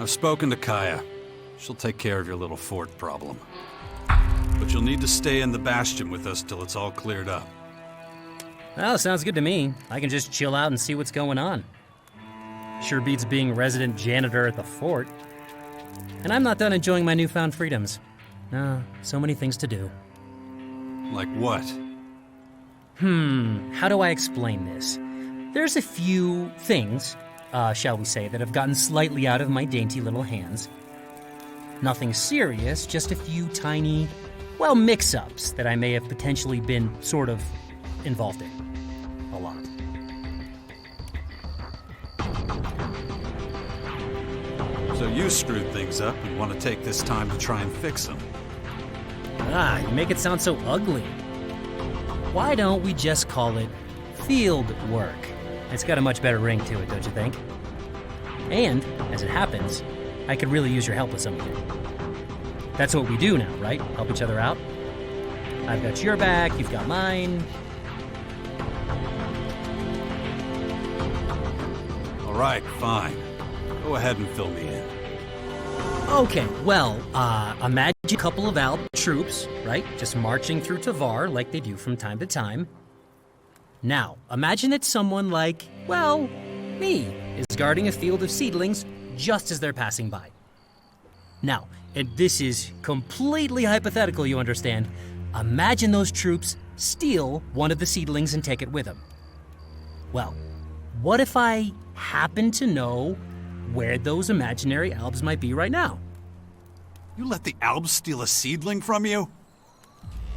I've spoken to Kaya. She'll take care of your little fort problem. But you'll need to stay in the Bastion with us till it's all cleared up. Well, sounds good to me. I can just chill out and see what's going on. Sure beats being resident janitor at the fort. And I'm not done enjoying my newfound freedoms. No, so many things to do. Like what? How do I explain this? There's a few things, shall we say, that have gotten slightly out of my dainty little hands. Nothing serious, just a few tiny, well, mix-ups that I may have potentially been sort of involved in. A lot. So you screwed things up and want to take this time to try and fix them. You make it sound so ugly. Why don't we just call it field work? It's got a much better ring to it, don't you think? And, as it happens, I could really use your help with some of it. That's what we do now, right? Help each other out? I've got your back, you've got mine. All right, fine. Go ahead and fill me in. Okay, well, imagine a couple of Alb troops, right? Just marching through Tavar like they do from time to time. Now, imagine that someone like, well, me, is guarding a field of seedlings just as they're passing by. Now, and this is completely hypothetical, you understand. Imagine those troops steal one of the seedlings and take it with them. Well, what if I happen to know where those imaginary Albs might be right now? You let the Albs steal a seedling from you?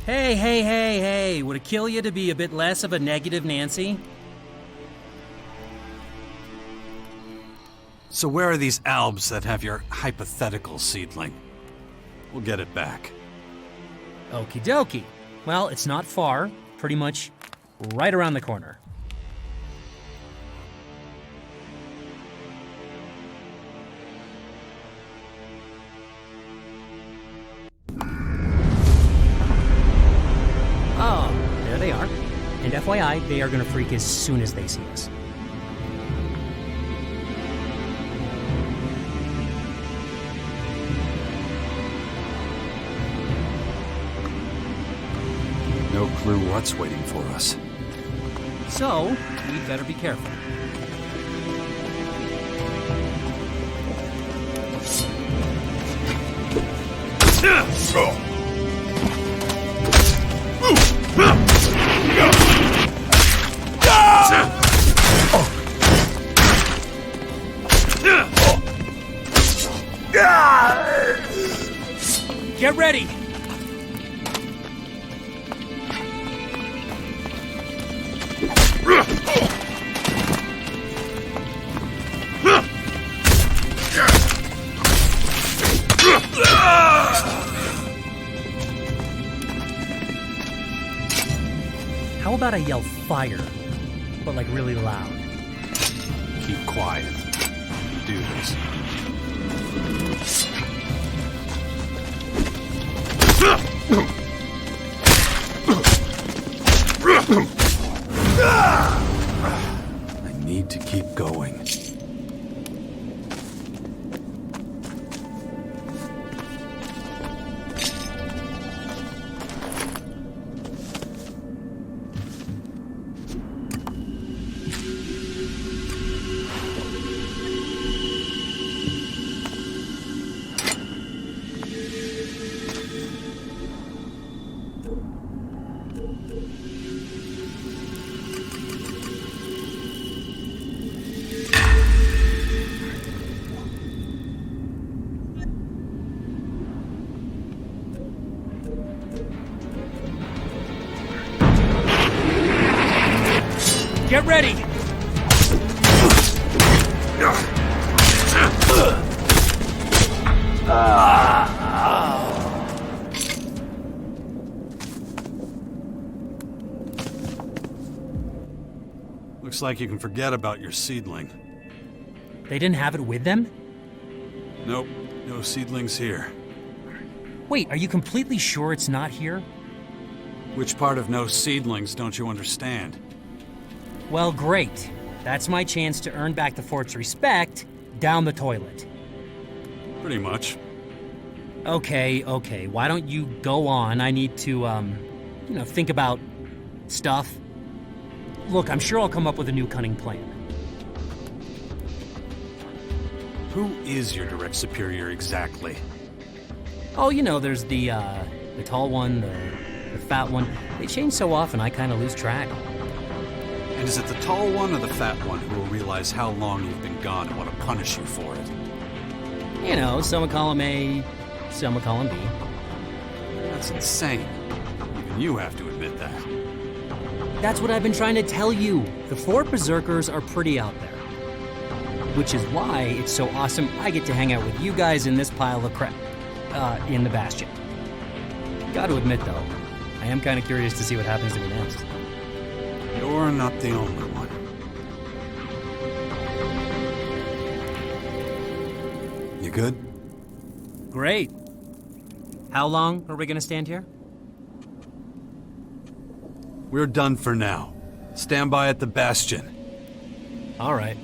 Hey, would it kill you to be a bit less of a negative Nancy? So where are these Albs that have your hypothetical seedling? We'll get it back. Okie dokie. Well, it's not far, pretty much right around the corner. Oh, there they are. And FYI, they are gonna freak as soon as they see us. No clue what's waiting for us. So, we'd better be careful. Get ready! How about I yell fire, but like really loud? Keep quiet. Do this. I need to keep going. Get ready! Looks like you can forget about your seedling. They didn't have it with them? Nope, no seedlings here. Wait, are you completely sure it's not here? Which part of no seedlings don't you understand? Well, great. That's my chance to earn back the fort's respect down the toilet. Pretty much. Okay, why don't you go on? I need to, think about stuff. Look, I'm sure I'll come up with a new cunning plan. Who is your direct superior exactly? Oh, there's the tall one, the fat one. They change so often, I kind of lose track. And is it the tall one or the fat one who will realize how long you've been gone and want to punish you for it? Some would call him A, some would call him B. That's insane. Even you have to admit that. That's what I've been trying to tell you. The 4 Berserkers are pretty out there. Which is why it's so awesome I get to hang out with you guys in this pile of crap, in the Bastion. Gotta admit, though, I am kind of curious to see what happens to me next. You're not the only one. You good? Great. How long are we gonna stand here? We're done for now. Stand by at the Bastion. All right.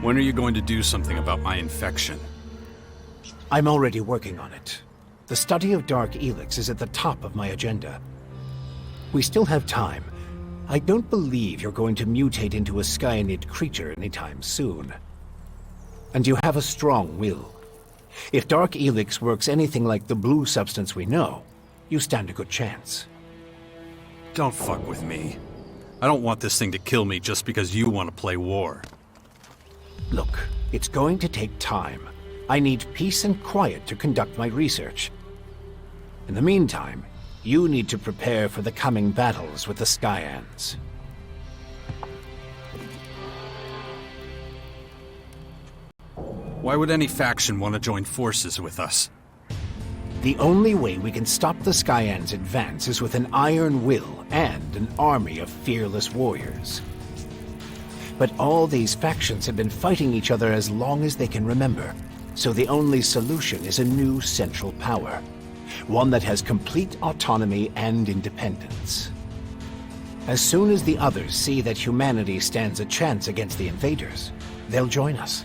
When are you going to do something about my infection? I'm already working on it. The study of Dark ELEX is at the top of my agenda. We still have time. I don't believe you're going to mutate into a Skyanid creature anytime soon. And you have a strong will. If Dark ELEX works anything like the blue substance we know, you stand a good chance. Don't fuck with me. I don't want this thing to kill me just because you want to play war. Look, it's going to take time. I need peace and quiet to conduct my research. In the meantime, you need to prepare for the coming battles with the Skyans. Why would any faction want to join forces with us? The only way we can stop the Skyans' advance is with an iron will and an army of fearless warriors. But all these factions have been fighting each other as long as they can remember, so the only solution is a new central power. One that has complete autonomy and independence. As soon as the others see that humanity stands a chance against the invaders, they'll join us.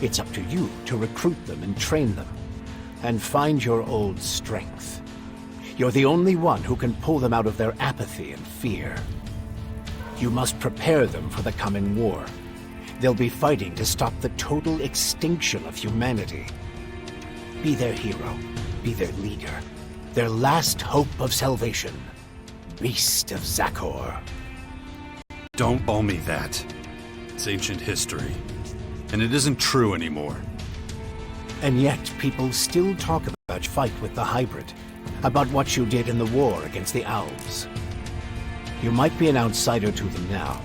It's up to you to recruit them and train them, and find your old strength. You're the only one who can pull them out of their apathy and fear. You must prepare them for the coming war. They'll be fighting to stop the total extinction of humanity. Be their hero. Be their leader. Their last hope of salvation. Beast of Zakor. Don't call me that. It's ancient history. And it isn't true anymore. And yet, people still talk about your fight with the hybrid. About what you did in the war against the Alves. You might be an outsider to them now,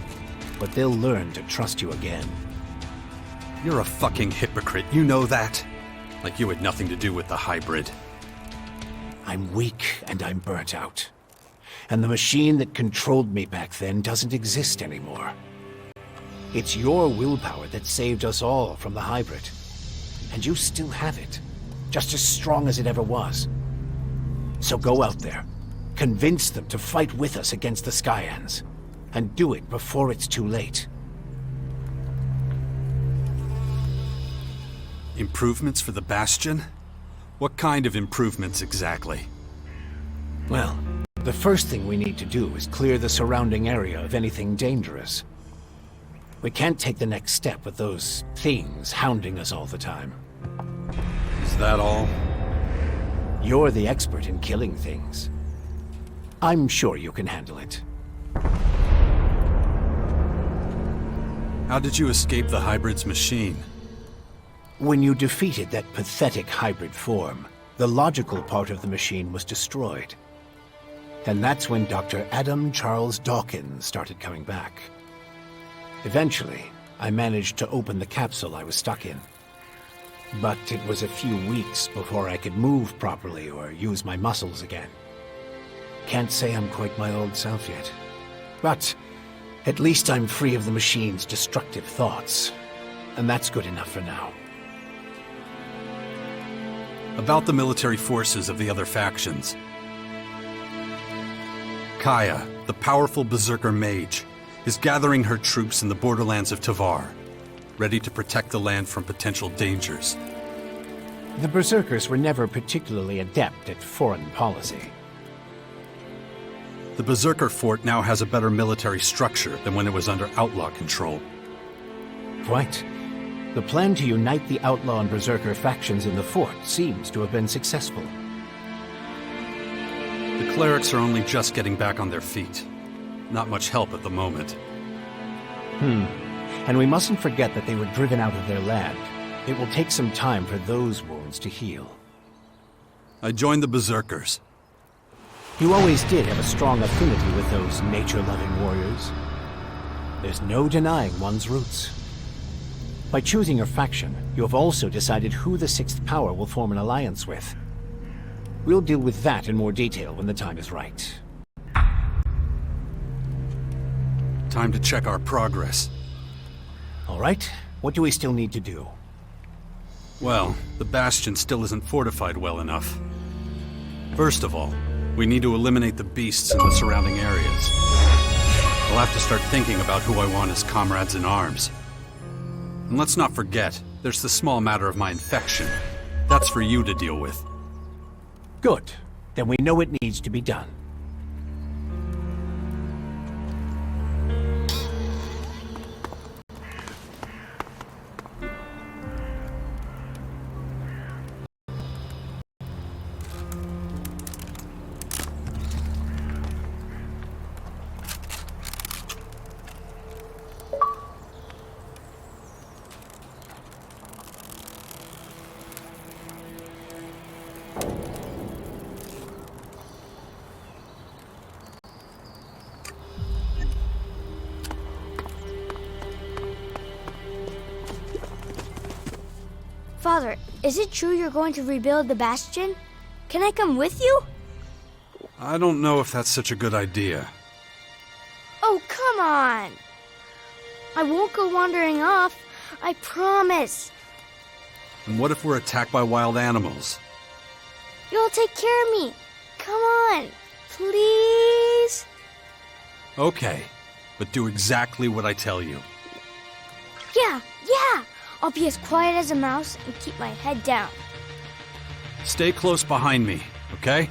but they'll learn to trust you again. You're a fucking hypocrite, you know that? Like you had nothing to do with the hybrid. I'm weak and I'm burnt out. and the machine that controlled me back then doesn't exist anymore. It's your willpower that saved us all from the hybrid. And you still have it, just as strong as it ever was. So go out there, convince them to fight with us against the Skyans, and do it before it's too late. Improvements for the Bastion? What kind of improvements exactly? Well, the first thing we need to do is clear the surrounding area of anything dangerous. We can't take the next step with those things hounding us all the time. Is that all? You're the expert in killing things. I'm sure you can handle it. How did you escape the hybrid's machine? When you defeated that pathetic hybrid form, the logical part of the machine was destroyed. And that's when Dr. Adam Charles Dawkins started coming back. Eventually, I managed to open the capsule I was stuck in. But it was a few weeks before I could move properly or use my muscles again. Can't say I'm quite my old self yet. But at least I'm free of the machine's destructive thoughts. And that's good enough for now. About the military forces of the other factions. Kaya, the powerful berserker mage, is gathering her troops in the borderlands of Tavar, ready to protect the land from potential dangers. The berserkers were never particularly adept at foreign policy. The berserker fort now has a better military structure than when it was under outlaw control. Quite. The plan to unite the outlaw and berserker factions in the fort seems to have been successful. The clerics are only just getting back on their feet. Not much help at the moment. And we mustn't forget that they were driven out of their land. It will take some time for those wounds to heal. I joined the berserkers. You always did have a strong affinity with those nature-loving warriors. There's no denying one's roots. By choosing your faction, you have also decided who the Sixth Power will form an alliance with. We'll deal with that in more detail when the time is right. Time to check our progress. All right, what do we still need to do? Well, the Bastion still isn't fortified well enough. First of all, we need to eliminate the beasts in the surrounding areas. I'll have to start thinking about who I want as comrades in arms. And let's not forget, there's the small matter of my infection. That's for you to deal with. Good. Then we know it needs to be done. Father, is it true you're going to rebuild the Bastion? Can I come with you? I don't know if that's such a good idea. Oh, come on! I won't go wandering off. I promise. And what if we're attacked by wild animals? You'll take care of me. Come on, please? Okay, but do exactly what I tell you. Yeah. I'll be as quiet as a mouse and keep my head down. Stay close behind me, okay?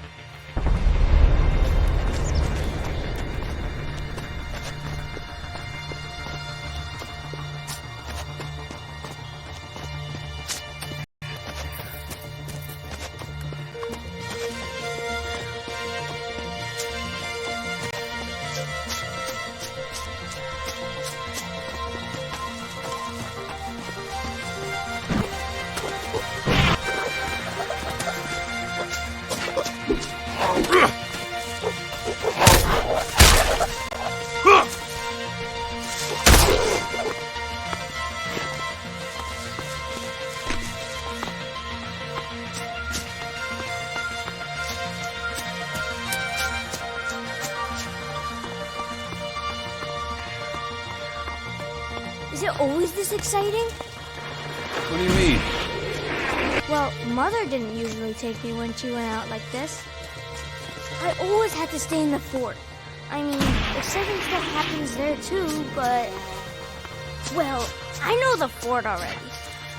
Is it always this exciting? What do you mean? Well, Mother didn't usually take me when she went out like this. I always had to stay in the fort. I mean, exciting stuff happens there too, but... Well, I know the fort already,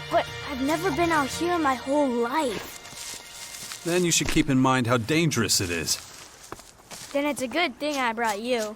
but I've never been out here my whole life. Then you should keep in mind how dangerous it is. Then it's a good thing I brought you.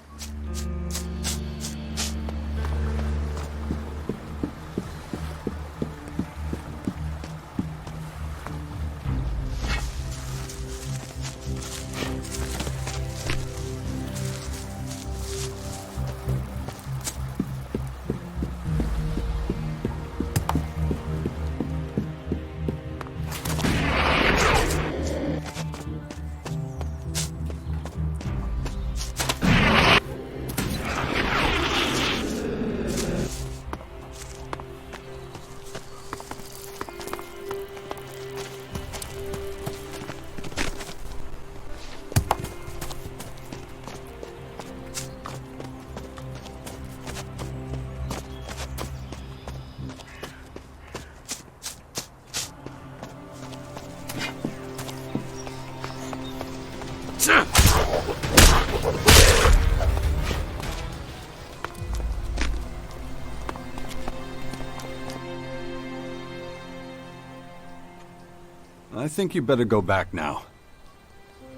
I think you better go back now.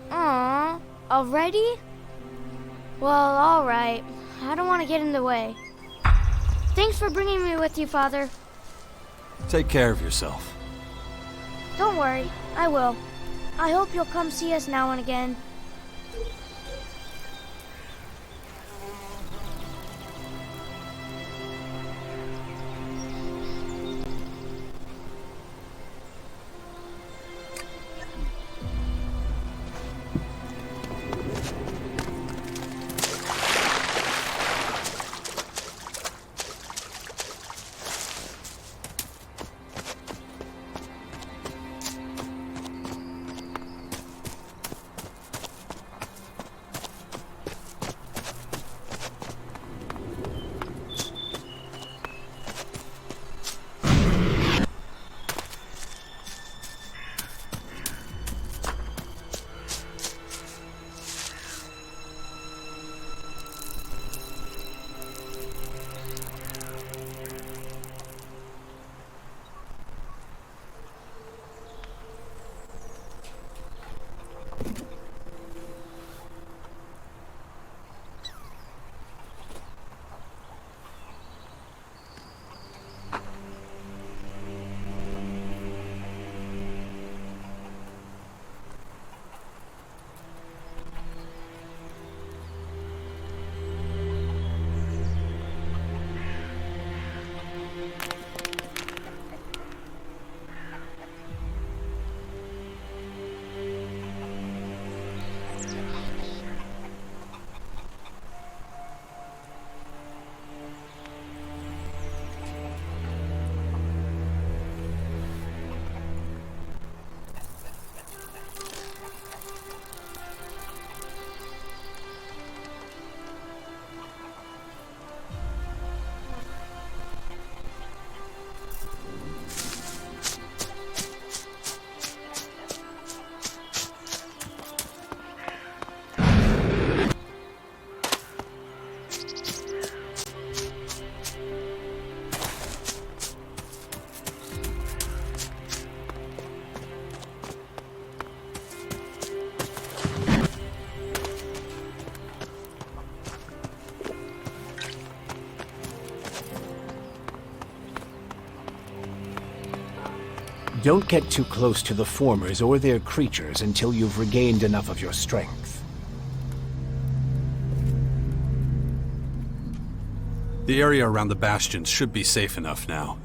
Aww, already? Well, alright. I don't want to get in the way. Thanks for bringing me with you, Father. Take care of yourself. Don't worry, I will. I hope you'll come see us now and again. Don't get too close to the formers or their creatures until you've regained enough of your strength. The area around the bastions should be safe enough now.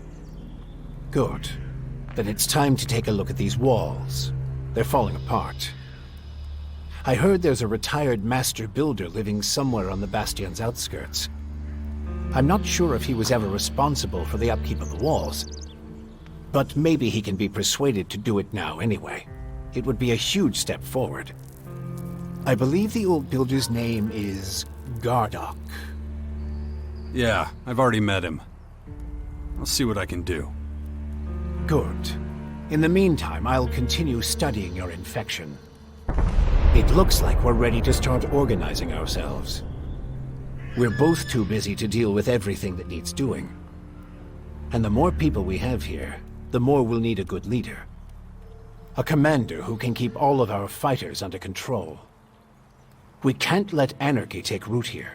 Good. Then it's time to take a look at these walls. They're falling apart. I heard there's a retired master builder living somewhere on the bastion's outskirts. I'm not sure if he was ever responsible for the upkeep of the walls, but maybe he can be persuaded to do it now anyway. It would be a huge step forward. I believe the old builder's name is Gardock. Yeah, I've already met him. I'll see what I can do. Good. In the meantime, I'll continue studying your infection. It looks like we're ready to start organizing ourselves. We're both too busy to deal with everything that needs doing. And the more people we have here, the more we'll need a good leader. A commander who can keep all of our fighters under control. We can't let anarchy take root here.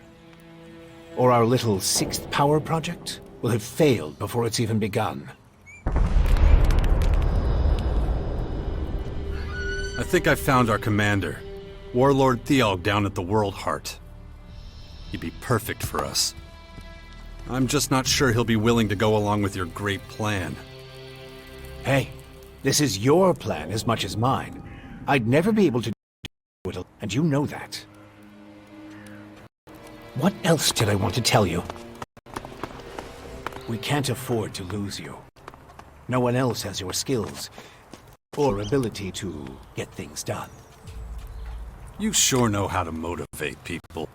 Or our little sixth power project will have failed before it's even begun. I think I found our commander, Warlord Theog down at the World Heart. He'd be perfect for us. I'm just not sure he'll be willing to go along with your great plan. Hey, this is your plan as much as mine. I'd never be able to do it, and you know that. What else did I want to tell you? We can't afford to lose you. No one else has your skills or ability to get things done. You sure know how to motivate people.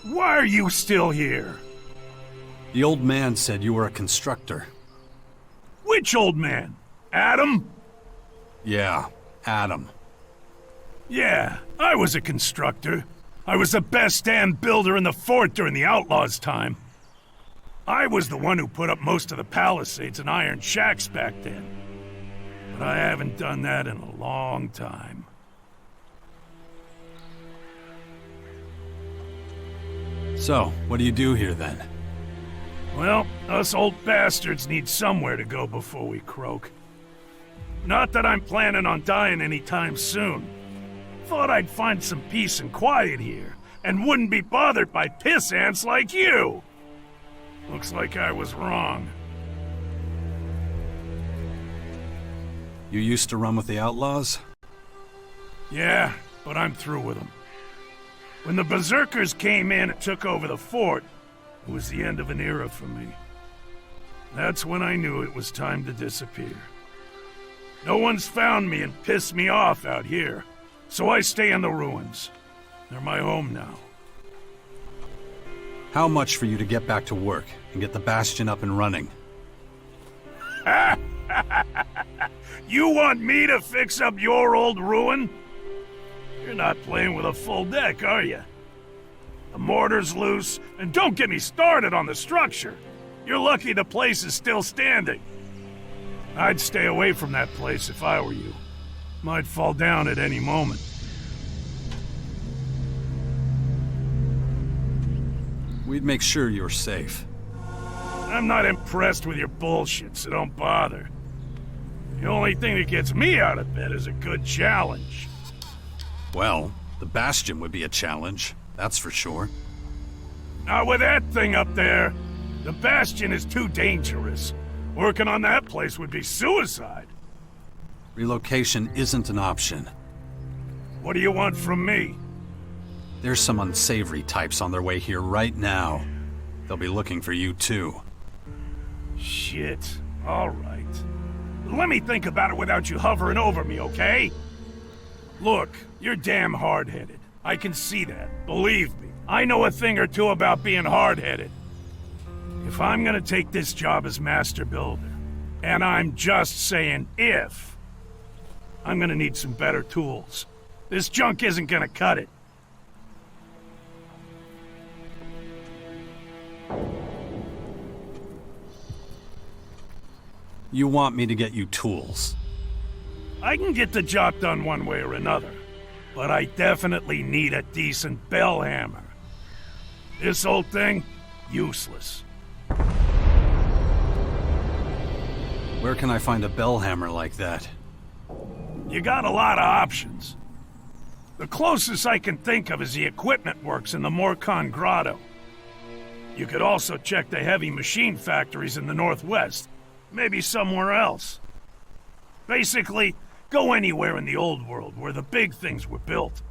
Why are you still here? The old man said you were a constructor. Which old man? Adam? Yeah, Adam. Yeah, I was a constructor. I was the best damn builder in the fort during the Outlaws' time. I was the one who put up most of the palisades and iron shacks back then. But I haven't done that in a long time. So, what do you do here then? Well, us old bastards need somewhere to go before we croak. Not that I'm planning on dying anytime soon. Thought I'd find some peace and quiet here, and wouldn't be bothered by piss ants like you! Looks like I was wrong. You used to run with the Outlaws? Yeah, but I'm through with them. When the Berserkers came in and took over the fort, it was the end of an era for me. That's when I knew it was time to disappear. No one's found me and pissed me off out here, so I stay in the ruins. They're my home now. How much for you to get back to work and get the Bastion up and running? You want me to fix up your old ruin? You're not playing with a full deck, are you? The mortar's loose, and don't get me started on the structure. You're lucky the place is still standing. I'd stay away from that place if I were you. Might fall down at any moment. We'd make sure you're safe. I'm not impressed with your bullshit, so don't bother. The only thing that gets me out of bed is a good challenge. Well, the Bastion would be a challenge, that's for sure. Not with that thing up there. The Bastion is too dangerous. Working on that place would be suicide. Relocation isn't an option. What do you want from me? There's some unsavory types on their way here right now. They'll be looking for you too. Shit. All right. Let me think about it without you hovering over me, okay? Look, you're damn hard-headed. I can see that. Believe me. I know a thing or two about being hard-headed. If I'm gonna take this job as Master Builder, and I'm just saying if, I'm gonna need some better tools. This junk isn't gonna cut it. You want me to get you tools? I can get the job done one way or another, but I definitely need a decent bell hammer. This old thing, useless. Where can I find a bell hammer like that? You got a lot of options. The closest I can think of is the equipment works in the Morcon Grotto. You could also check the heavy machine factories in the northwest. Maybe somewhere else. Basically, go anywhere in the old world where the big things were built.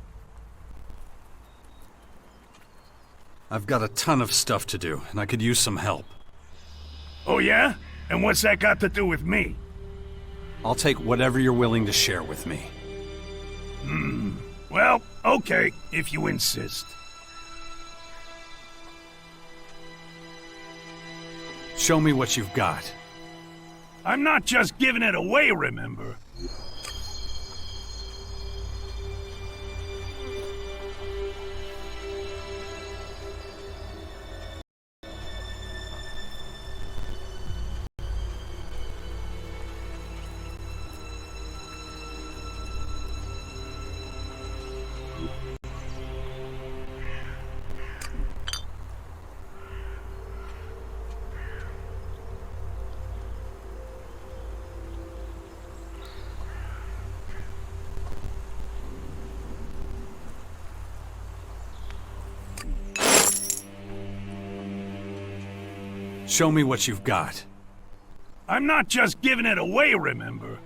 I've got a ton of stuff to do, and I could use some help. Oh yeah? And what's that got to do with me? I'll take whatever you're willing to share with me. Well, okay, if you insist. Show me what you've got. I'm not just giving it away, remember? Show me what you've got. I'm not just giving it away, remember?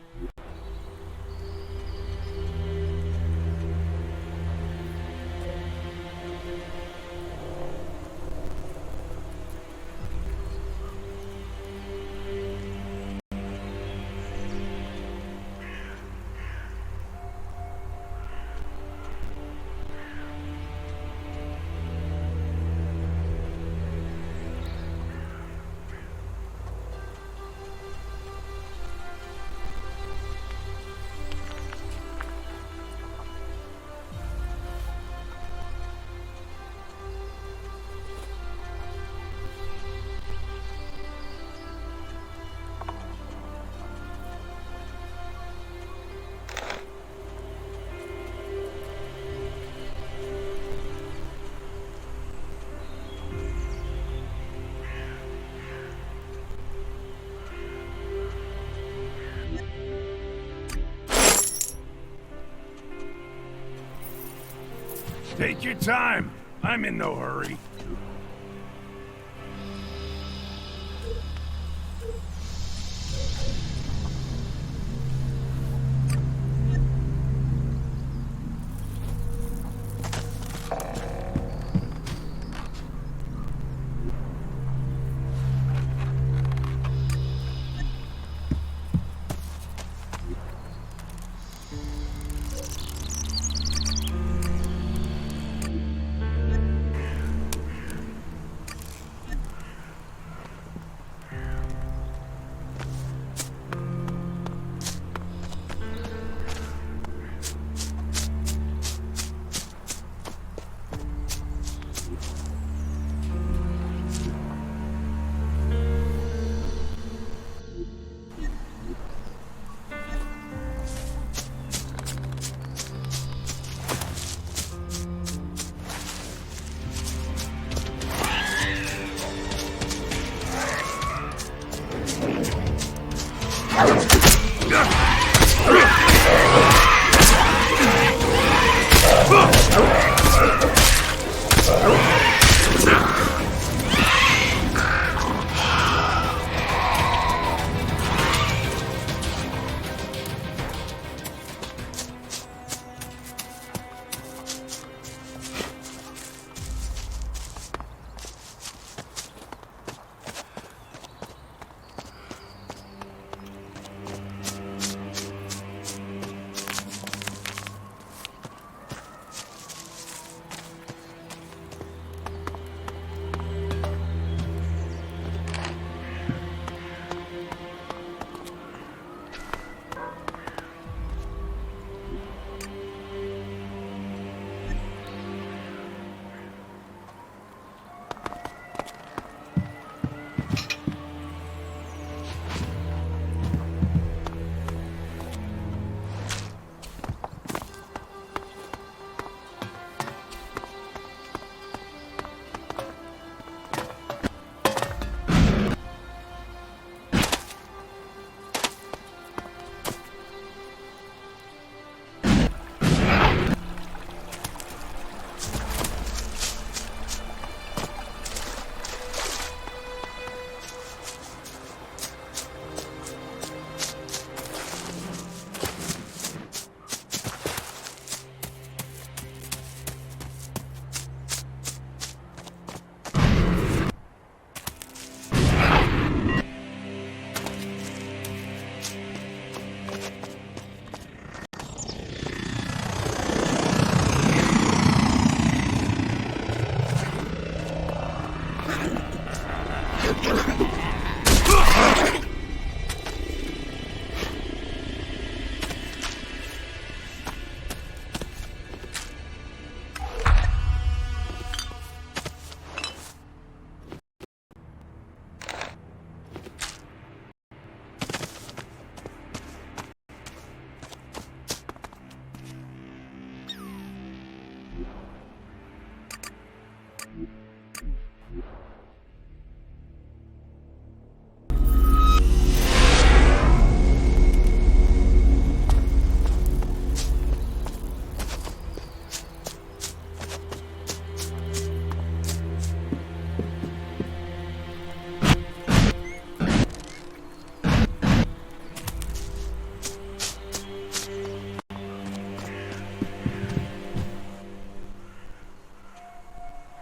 Take your time. I'm in no hurry.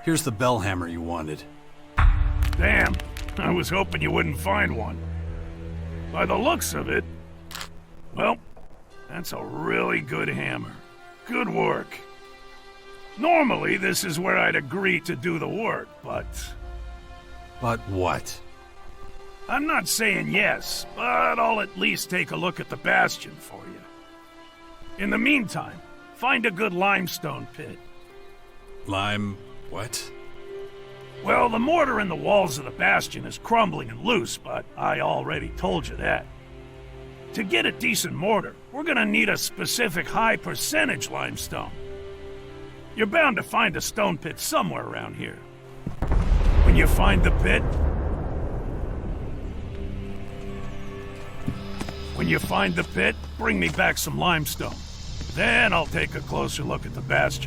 Here's the bell hammer you wanted. Damn, I was hoping you wouldn't find one. By the looks of it, well, that's a really good hammer. Good work. Normally, this is where I'd agree to do the work, but... But what? I'm not saying yes, but I'll at least take a look at the bastion for you. In the meantime, find a good limestone pit. What? Well, the mortar in the walls of the bastion is crumbling and loose, but I already told you that. To get a decent mortar, we're gonna need a specific high percentage limestone. You're bound to find a stone pit somewhere around here. When you find the pit... bring me back some limestone. Then I'll take a closer look at the bastion.